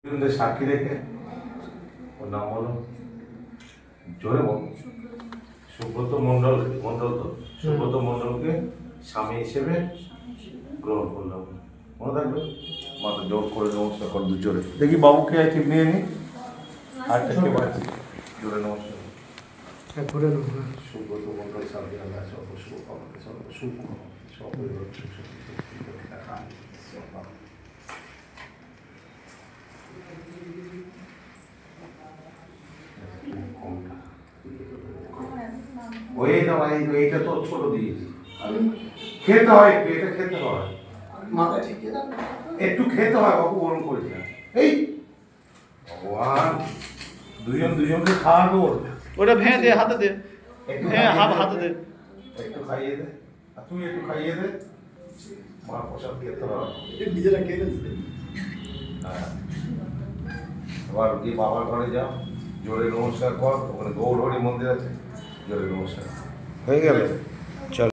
সাক্ষী রেখে ওর নাম হলো জোরে বল সুব্রত মণ্ডল তো সুব্রত মণ্ডলকে স্বামী হিসেবে গ্রহণ করলাম। মনে থাকবে মাথা জোর করে নমস্কার কর দু জোরে দেখি বাবুকে ঠিক নিয়ে নি আটটা কে পাচ্ছি জোরে নমস্কার সুব্রত মণ্ডল স্বামী আল্লাহ সর্ব শুভ আমাকে সর্ব সুখ সপরিবার সুখ ওইটা ভাই এইটা তো ছোট দিয়েছি খেতে হয় একটু এটা খেতে হয় মাথা ঠিক একটু খেতে হয় বাবু গরম করেছে এই ভগবান দুজনকে খাওয়াবো ওটা ভেঙে দে হাতে দে হ্যাঁ হাতে দে একটু খাইয়ে দে আর তুই একটু খাইয়ে দে মা প্রসাদ খেতে হবে নিজেরা খেয়ে নেবে। হ্যাঁ এবার গিয়ে বাবার ঘরে যাও জোরে নমস্কার কর ওখানে গৌরহরি মন্দির আছে জোরে নমস্কার হয়ে গেলে